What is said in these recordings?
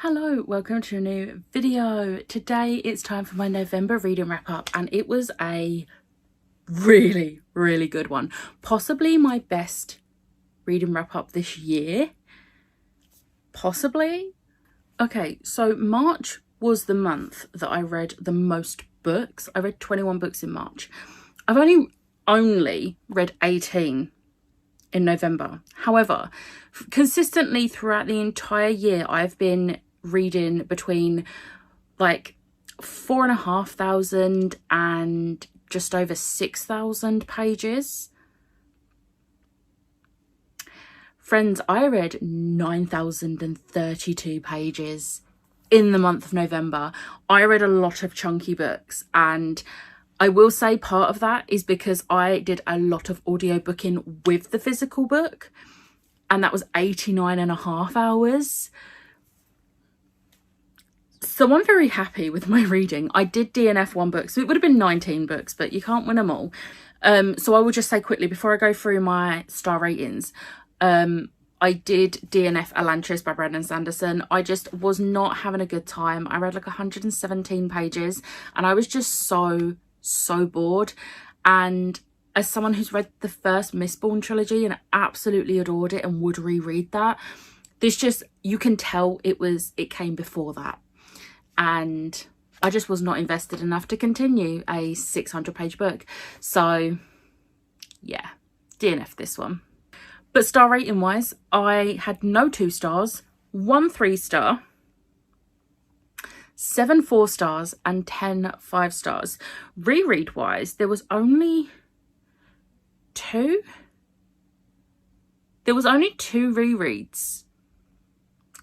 Hello, welcome to a new video. Today it's time for my November reading wrap up and it was a really good one. Possibly my best reading wrap up this year. Possibly. Okay, so March was the month that I read the most books. I read 21 books in March. I've only read 18 in November. However, consistently throughout the entire year, I've been reading between like 4,500 and just over 6,000 pages. Friends, I read 9,032 pages in the month of November. I read a lot of chunky books, and I will say part of that is because I did a lot of audiobooking with the physical book, and that was 89.5 hours. So I'm very happy with my reading. I did DNF one book, so it would have been 19 books, but you can't win them all. So I will just say quickly, before I go through my star ratings, I did DNF Elantris by Brandon Sanderson. I just was not having a good time. I read like 117 pages and I was just so bored. And as someone who's read the first Mistborn trilogy and absolutely adored it and would reread that, this just, you can tell it came before that. And I just was not invested enough to continue a 600-page book. So yeah, DNF this one. But star rating wise, I had no 2 stars, 1 3-star, 7 4-stars and 10 5-stars. Reread wise, there was only 2. There was only 2 rereads,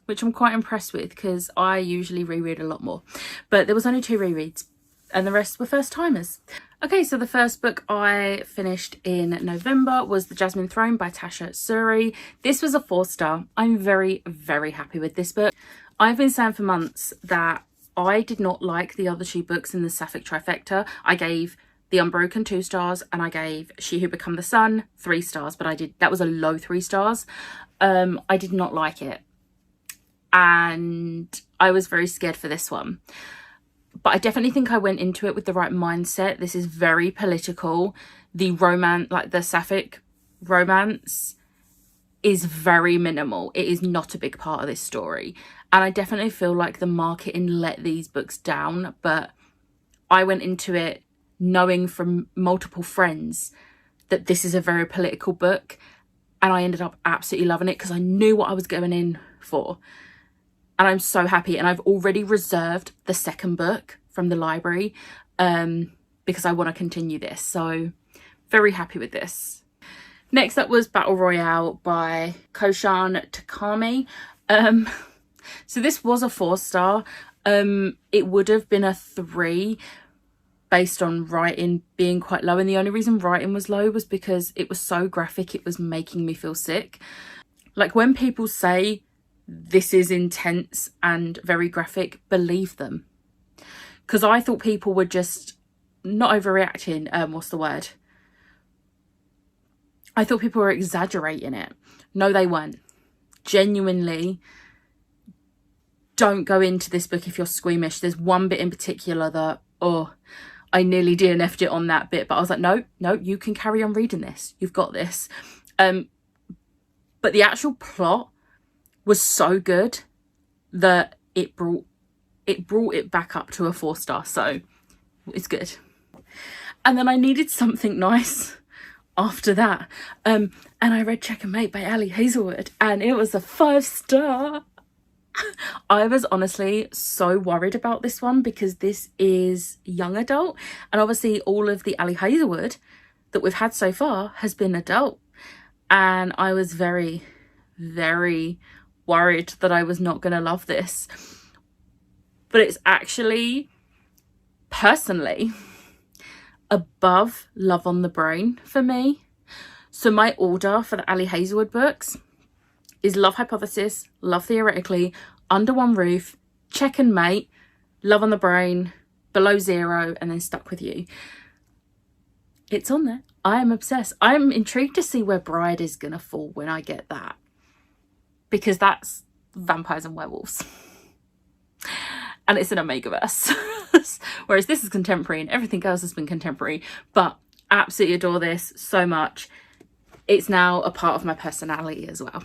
which I'm quite impressed with because I usually reread a lot more. But there was only 2 rereads and the rest were first timers. Okay, so the first book I finished in November was The Jasmine Throne by Tasha Suri. This was a 4-star. I'm very happy with this book. I've been saying for months that I did not like the other 2 books in the Sapphic trifecta. I gave The Unbroken 2 stars and I gave She Who Become the Sun 3 stars, but that was a low 3 stars. I did not like it. And I was very scared for this one. But I definitely think I went into it with the right mindset. This is very political. The romance, like the Sapphic romance, is very minimal. It is not a big part of this story. And I definitely feel like the marketing let these books down. But I went into it knowing from multiple friends that this is a very political book. And I ended up absolutely loving it because I knew what I was going in for. And I'm so happy. And I've already reserved the second book from the library because I want to continue this. So very happy with this. Next up was Battle Royale by Koshan Takami. So this was a 4-star. It would have been a 3 based on writing being quite low. And the only reason writing was low was because it was so graphic. It was making me feel sick. Like when people say this is intense and very graphic, believe them. Because I thought people were just not overreacting. What's the word? I thought people were exaggerating it. No, they weren't. Genuinely, don't go into this book if you're squeamish. There's one bit in particular that, I nearly DNF'd it on that bit. But I was like, no, you can carry on reading this. You've got this. But the actual plot was so good that it brought it back up to a 4-star, so it's good. And then I needed something nice after that, and I read Check and Mate by Ali Hazelwood, and it was a 5-star. I was honestly so worried about this one because this is young adult, and obviously all of the Ali Hazelwood that we've had so far has been adult, and I was very worried that I was not going to love this. But it's actually, personally, above Love on the Brain for me. So my order for the Ali Hazelwood books is Love Hypothesis, Love Theoretically, Under One Roof, Check and Mate, Love on the Brain, Below Zero, and then Stuck With You. It's on there. I am obsessed. I'm intrigued to see where Bride is going to fall when I get that. Because that's vampires and werewolves. and it's an Omegaverse. Whereas this is contemporary and everything else has been contemporary, but absolutely adore this so much. It's now a part of my personality as well.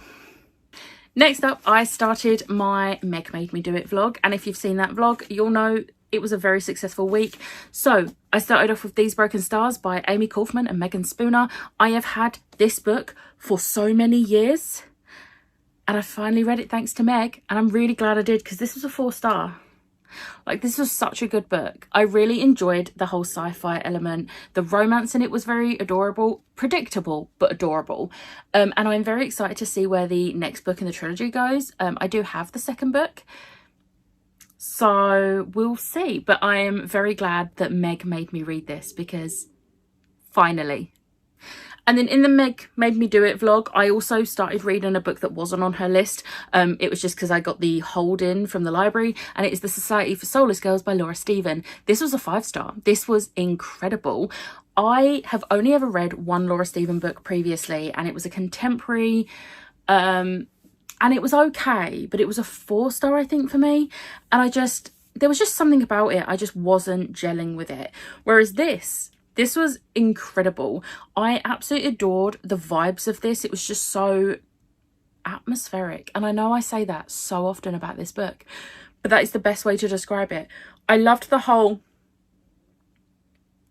Next up, I started my Meg Made Me Do It vlog, and if you've seen that vlog, you'll know it was a very successful week. So I started off with These Broken Stars by Amy Kaufman and Megan Spooner. I have had this book for so many years, and I finally read it thanks to Meg, and I'm really glad I did, because this was a 4-star. Like, this was such a good book. I really enjoyed the whole sci-fi element. The romance in it was very adorable, predictable but adorable, and I'm very excited to see where the next book in the trilogy goes. I do have the second book, so we'll see, but I am very glad that Meg made me read this, because finally. And then in the Meg Made Me Do It vlog, I also started reading a book that wasn't on her list. It was just because I got the hold in from the library, and it is The Society for Soulless Girls by Laura Stephen. This was a 5-star. This was incredible. I have only ever read one Laura Stephen book previously, and it was a contemporary, and it was okay, but it was a 4-star, I think, for me. And there was just something about it. I just wasn't gelling with it. Whereas this was incredible. I absolutely adored the vibes of this. It was just so atmospheric. And I know I say that so often about this book, but that is the best way to describe it. I loved the whole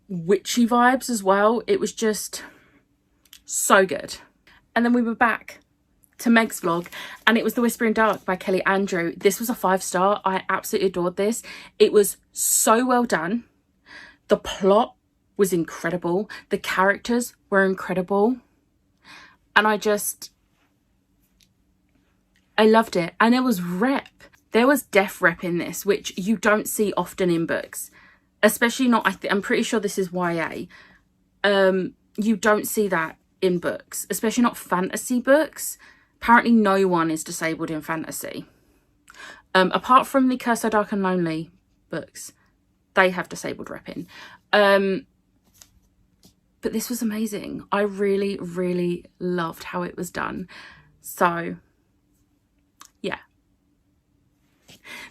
witchy vibes as well. It was just so good. And then we were back to Meg's vlog, and it was The Whispering Dark by Kelly Andrew. This was a 5-star. I absolutely adored this. It was so well done. The plot was incredible. The characters were incredible. And I loved it. And there was rep. There was death rep in this, which you don't see often in books. Especially not, I'm pretty sure this is YA. You don't see that in books, especially not fantasy books. Apparently no one is disabled in fantasy. Apart from the Curse So Dark and Lonely books, they have disabled repping. But this was amazing. I really, really loved how it was done. So, yeah.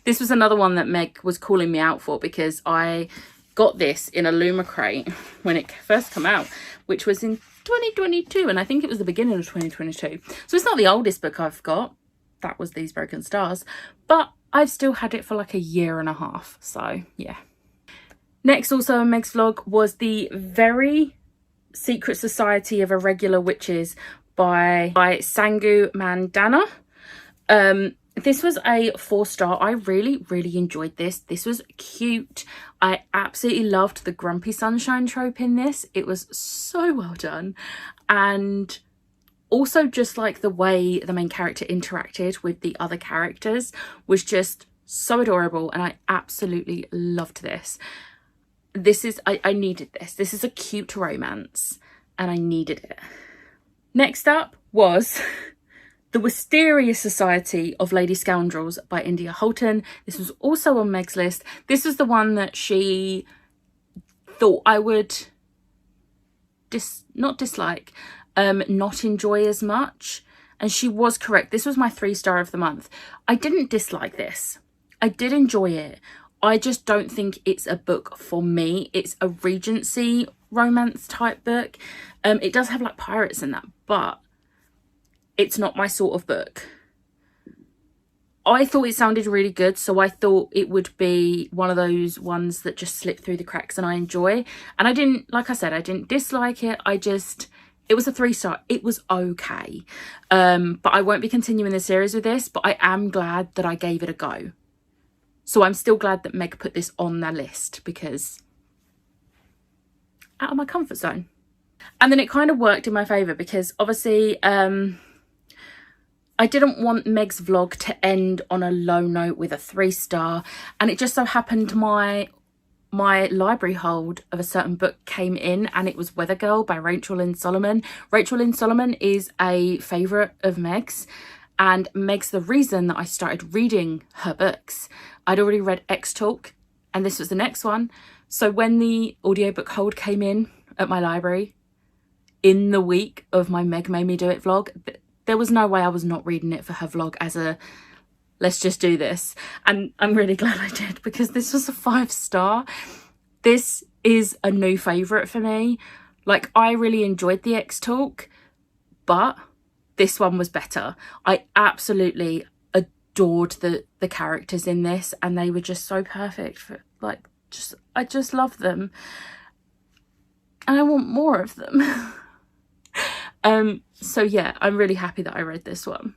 This was another one that Meg was calling me out for, because I got this in a Luma crate when it first came out, which was in 2022, and I think it was the beginning of 2022. So it's not the oldest book I've got. That was These Broken Stars. But I've still had it for like a year and a half. So, yeah. Next, also on Meg's vlog, was the Very Secret Society of Irregular Witches by Sangu Mandana. This was a 4-star. I really, really enjoyed this. This was cute. I absolutely loved the grumpy sunshine trope in this. It was so well done. And also just like the way the main character interacted with the other characters was just so adorable. And I absolutely loved this. I needed this. This is a cute romance and I needed it. Next up was The Wisteria Society of Lady Scoundrels by India Holton. This was also on Meg's list. This was the one that she thought I would not enjoy as much. And she was correct. This was my 3-star of the month. I didn't dislike this. I did enjoy it. I just don't think it's a book for me. It's a Regency romance type book. It does have like pirates in that, but it's not my sort of book. I thought it sounded really good, so I thought it would be one of those ones that just slip through the cracks and I enjoy. And I didn't, like I said, I didn't dislike it. It was a 3-star. It was okay. But I won't be continuing the series with this, but I am glad that I gave it a go. So I'm still glad that Meg put this on their list, because out of my comfort zone. And then it kind of worked in my favour, because obviously I didn't want Meg's vlog to end on a low note with a 3-star. And it just so happened my library hold of a certain book came in, and it was Weathergirl by Rachel Lynn Solomon. Rachel Lynn Solomon is a favourite of Meg's, and Meg's the reason that I started reading her books. I'd already read X Talk, and this was the next one. So when the audiobook hold came in at my library in the week of my Meg Made Me Do It vlog, there was no way I was not reading it for her vlog as a let's just do this. And I'm really glad I did, because this was a 5-star. This is a new favourite for me. Like, I really enjoyed the X-Talk, but this one was better. I absolutely adored the characters in this, and they were just so perfect for, like, I just love them. And I want more of them. So yeah, I'm really happy that I read this one.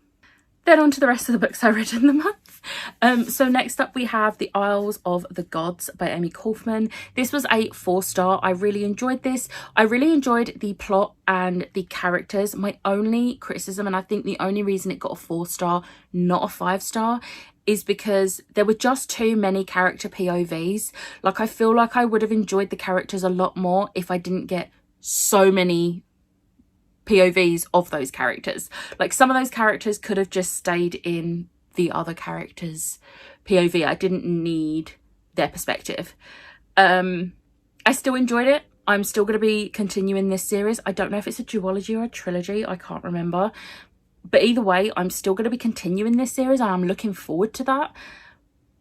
Then on to the rest of the books I read in the month. So next up we have The Isles of the Gods by Amy Kaufman. This was a 4-star. I really enjoyed this. I really enjoyed the plot and the characters. My only criticism, and I think the only reason it got a 4-star, not a 5-star, is because there were just too many character POVs. Like, I feel like I would have enjoyed the characters a lot more if I didn't get so many POVs of those characters. Like, some of those characters could have just stayed in the other characters' POV. I didn't need their perspective. I still enjoyed it. I'm still going to be continuing this series. I don't know if it's a duology or a trilogy. I can't remember. But either way, I'm still going to be continuing this series, and I'm looking forward to that.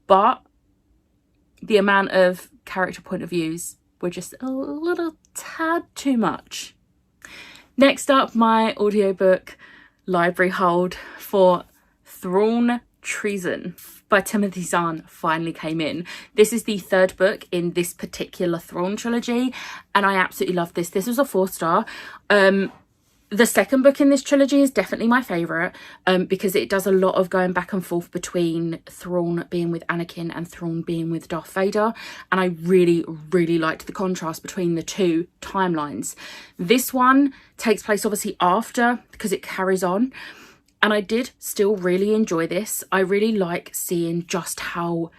But the amount of character point of views were just a little tad too much. Next up, my audiobook library hold for Thrawn, Treason by Timothy Zahn finally came in. This is the 3rd book in this particular Thrawn trilogy, and I absolutely love this. This was a 4-star. The 2nd book in this trilogy is definitely my favourite, because it does a lot of going back and forth between Thrawn being with Anakin and Thrawn being with Darth Vader, and I really, really liked the contrast between the two timelines. This one takes place obviously after, because it carries on, and I did still really enjoy this. I really like seeing just how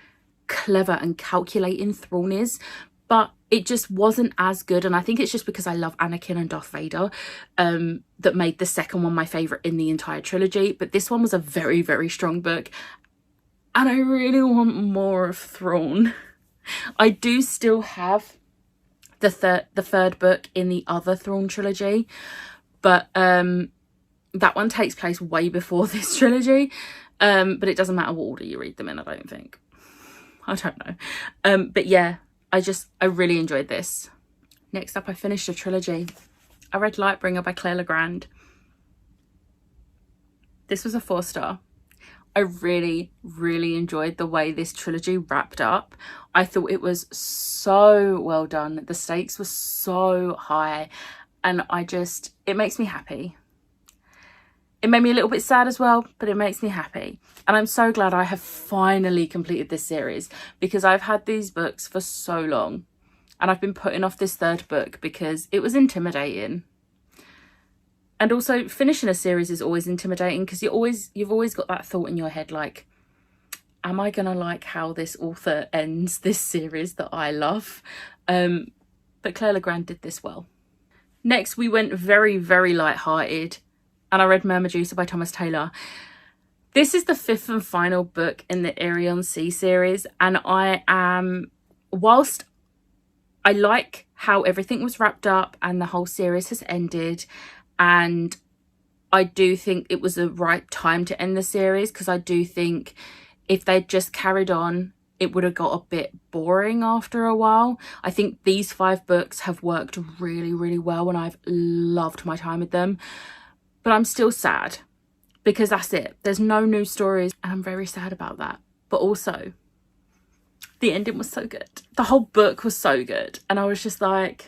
clever and calculating Thrawn is, but it just wasn't as good, and I think it's just because I love Anakin and Darth Vader that made the 2nd one my favourite in the entire trilogy. But this one was a very, very strong book, and I really want more of Thrawn. I do still have the 3rd book in the other Thrawn trilogy, but that one takes place way before this trilogy, but it doesn't matter what order you read them in, I don't think. I don't know. But yeah, I really enjoyed this. Next up, I finished a trilogy. I read Lightbringer by Claire Legrand. This was a 4-star. I really, really enjoyed the way this trilogy wrapped up. I thought it was so well done. The stakes were so high, and it makes me happy. It made me a little bit sad as well, but it makes me happy. And I'm so glad I have finally completed this series, because I've had these books for so long, and I've been putting off this 3rd book because it was intimidating. And also, finishing a series is always intimidating, because you've always got that thought in your head, like, am I gonna like how this author ends this series that I love? But Claire Legrand did this well. Next, we went very, very light-hearted, and I read Mermedusa by Thomas Taylor. This is the 5th and final book in the Arion Sea series, and whilst I like how everything was wrapped up and the whole series has ended, and I do think it was the right time to end the series, because I do think if they'd just carried on, it would have got a bit boring after a while. I think these 5 books have worked really, really well, and I've loved my time with them. But I'm still sad, because that's it. There's no new stories, and I'm very sad about that. But also, the ending was so good. The whole book was so good. And I was just like,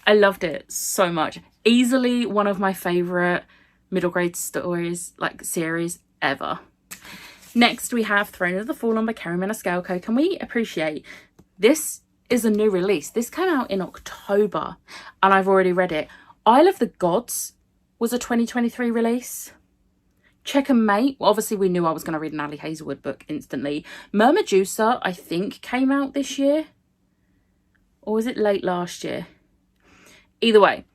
I loved it so much. Easily one of my favourite middle grade stories, like series ever. Next, we have Throne of the Fallen by Kerri Maniscalco. Can we appreciate this is a new release? This came out in October, and I've already read it. Isle of the Gods was a 2023 release. Checkmate, well, obviously we knew I was going to read an Ali Hazelwood book instantly. Mermedusa, I think, came out this year. Or was it late last year? Either way,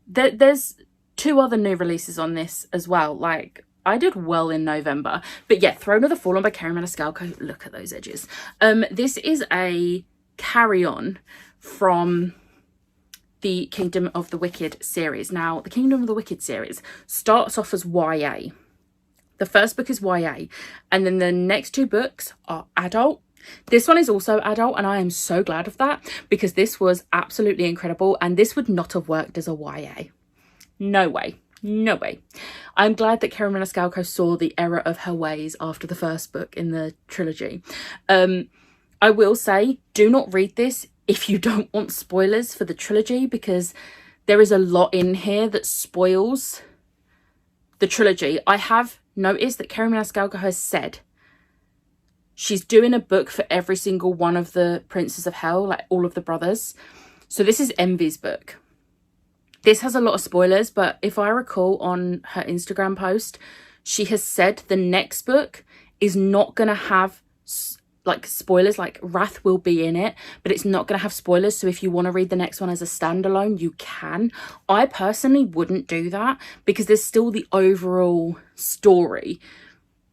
there's 2 other new releases on this as well. Like, I did well in November. But yeah, Throne of the Fallen by Kerri Maniscalco. Look at those edges. This is a carry-on from the Kingdom of the Wicked series. Now, the Kingdom of the Wicked series starts off as YA. The first book is YA, and then the next 2 books are adult. This one is also adult, and I am so glad of that, because this was absolutely incredible, and this would not have worked as a YA. No way. No way. I'm glad that Kerri Maniscalco saw the error of her ways after the first book in the trilogy. I will say, do not read this if you don't want spoilers for the trilogy, because there is a lot in here that spoils the trilogy. I have noticed that Kerri Maniscalco has said she's doing a book for every single one of the Princes of Hell, like all of the brothers. So this is Envy's book. This has a lot of spoilers, but if I recall on her Instagram post, she has said the next book is not going to have like spoilers, like Wrath will be in it, but it's not going to have spoilers. So if you want to read the next one as a standalone, you can. I personally wouldn't do that because there's still the overall story.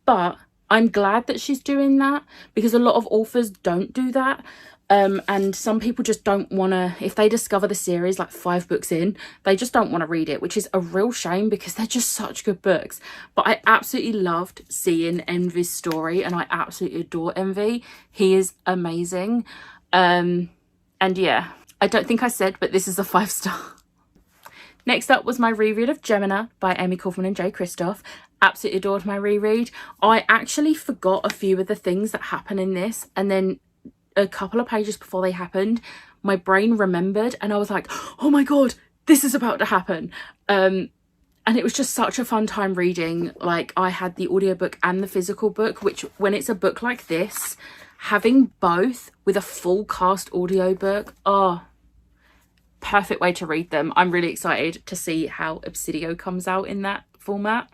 But I'm glad that she's doing that, because a lot of authors don't do that. And some people just don't want to, if they discover the series like 5 books in, they just don't want to read it, which is a real shame because they're just such good books. But I absolutely loved seeing Envy's story, and I absolutely adore Envy. He is amazing. And yeah, I don't think I said, but this is a 5-star. Next up was my reread of Gemini by Amy Kaufman and Jay Kristoff. Absolutely adored my reread. I actually forgot a few of the things that happen in this, and then a couple of pages before they happened, my brain remembered, and I was like, oh my god, this is about to happen. And it was just such a fun time reading. Like, I had the audiobook and the physical book, which when it's a book like this, having both with a full cast audiobook, oh, perfect way to read them. I'm really excited to see how Obsidio comes out in that format.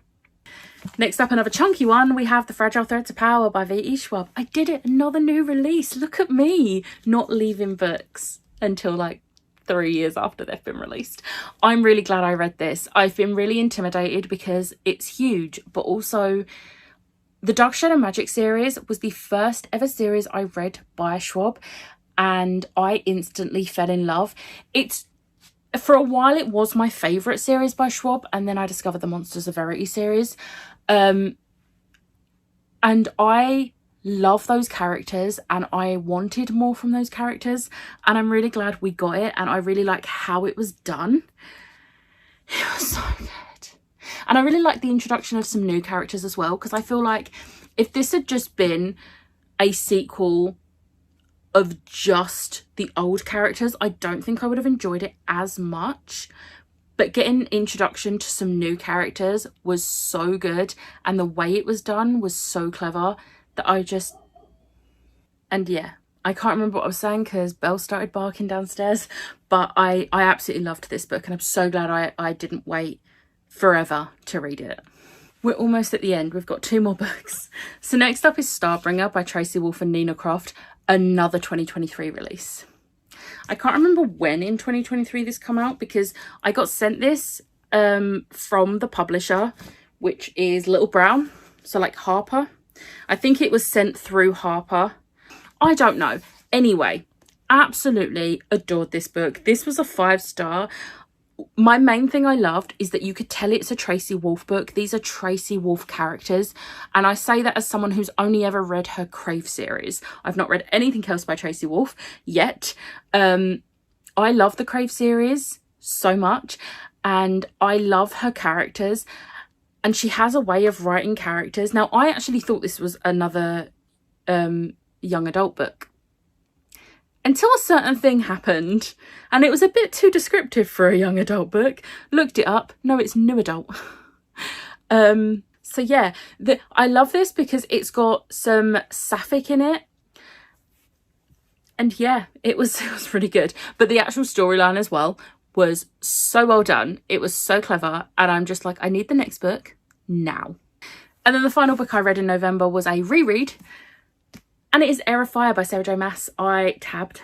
Next up, another chunky one, we have The Fragile Threads of Power by V.E. Schwab. I did it, another new release. Look at me, not leaving books until like 3 years after they've been released. I'm really glad I read this. I've been really intimidated because it's huge, but also the Dark Shadow Magic series was the first ever series I read by Schwab, and I instantly fell in love. For a while it was my favourite series by Schwab, and then I discovered the Monsters of Verity series. And I love those characters, and I wanted more from those characters, and I'm really glad we got it, and I really like how it was done. It was so good. And I really like the introduction of some new characters as well, because I feel like if this had just been a sequel of just the old characters, I don't think I would have enjoyed it as much. But getting introduction to some new characters was so good, and the way it was done was so clever that I just... And yeah, I can't remember what I was saying because Belle started barking downstairs, but I absolutely loved this book, and I'm so glad I didn't wait forever to read it. We're almost at the end. We've got 2 more books. So next up is Starbringer by Tracy Wolff and Nina Croft, another 2023 release. I can't remember when in 2023 this came out, because I got sent this from the publisher, which is Little Brown, so like Harper. I think it was sent through Harper. I don't know. Anyway, absolutely adored this book. This was a 5-star. My main thing I loved is that you could tell it's a Tracy Wolff book. These are Tracy Wolff characters, and I say that as someone who's only ever read her Crave series. I've not read anything else by Tracy Wolff yet. I love the Crave series so much, and I love her characters, and she has a way of writing characters. Now, I actually thought this was another young adult book, until a certain thing happened, and it was a bit too descriptive for a young adult book. Looked it up. No, it's new adult. So yeah, I love this because it's got some sapphic in it. And yeah, it was really good. But the actual storyline as well was so well done. It was so clever. And I'm just like, I need the next book now. And then the final book I read in November was a reread, and it is Air of Fire by Sarah J Maas. I tabbed.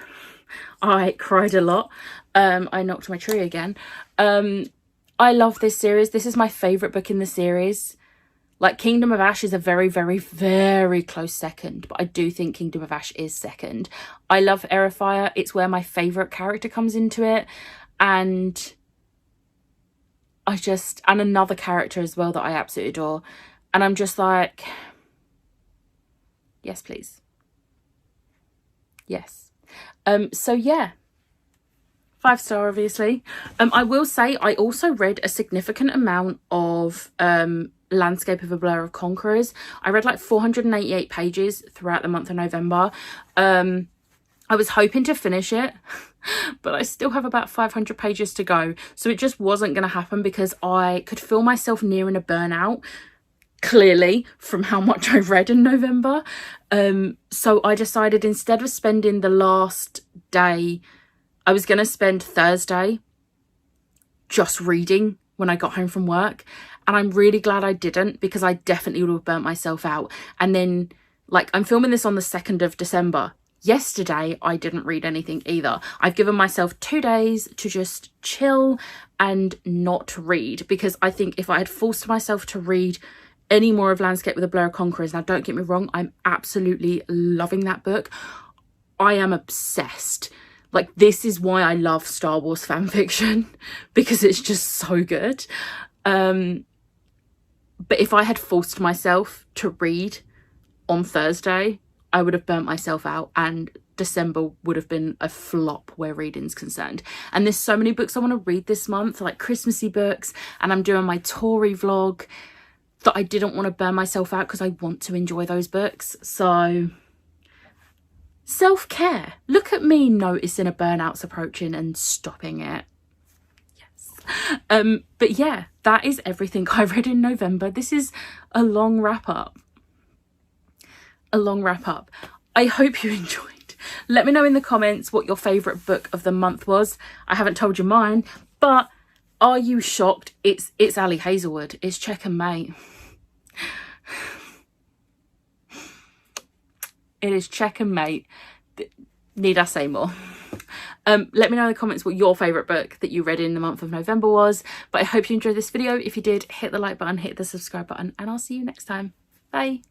I cried a lot. I knocked my tree again. I love this series. This is my favourite book in the series. Like, Kingdom of Ash is a very, very, very close second, but I do think Kingdom of Ash is second. I love Air of Fire. It's where my favourite character comes into it. And another character as well that I absolutely adore. And I'm just like, yes, please. Yes. So yeah, 5-star, obviously. I will say I also read a significant amount of Landscape of a Blur of Conquerors. I read like 488 pages throughout the month of November. I was hoping to finish it, but I still have about 500 pages to go. So it just wasn't going to happen because I could feel myself nearing a burnout, clearly, from how much I read in November. So I decided instead of spending the last day, I was going to spend Thursday just reading when I got home from work. And I'm really glad I didn't, because I definitely would have burnt myself out. And then, like, I'm filming this on the 2nd of December. Yesterday, I didn't read anything either. I've given myself 2 days to just chill and not read, because I think if I had forced myself to read any more of Landscape with a Blur of Conquerors, now don't get me wrong, I'm absolutely loving that book. I am obsessed. Like, this is why I love Star Wars fan fiction, because it's just so good. But if I had forced myself to read on Thursday, I would have burnt myself out, and December would have been a flop where reading's concerned. And there's so many books I want to read this month, like Christmassy books, and I'm doing my Tory vlog, that I didn't want to burn myself out because I want to enjoy those books. So self-care. Look at me noticing a burnout's approaching and stopping it. Yes. But yeah, that is everything I read in November. This is a long wrap up. I hope you enjoyed. Let me know in the comments what your favourite book of the month was. I haven't told you mine, but are you shocked? It's Ali Hazelwood. It's Check and Mate. It is Check and Mate. Need I say more? Let me know in the comments what your favourite book that you read in the month of November was. But I hope you enjoyed this video. If you did, hit the like button, hit the subscribe button, and I'll see you next time. Bye.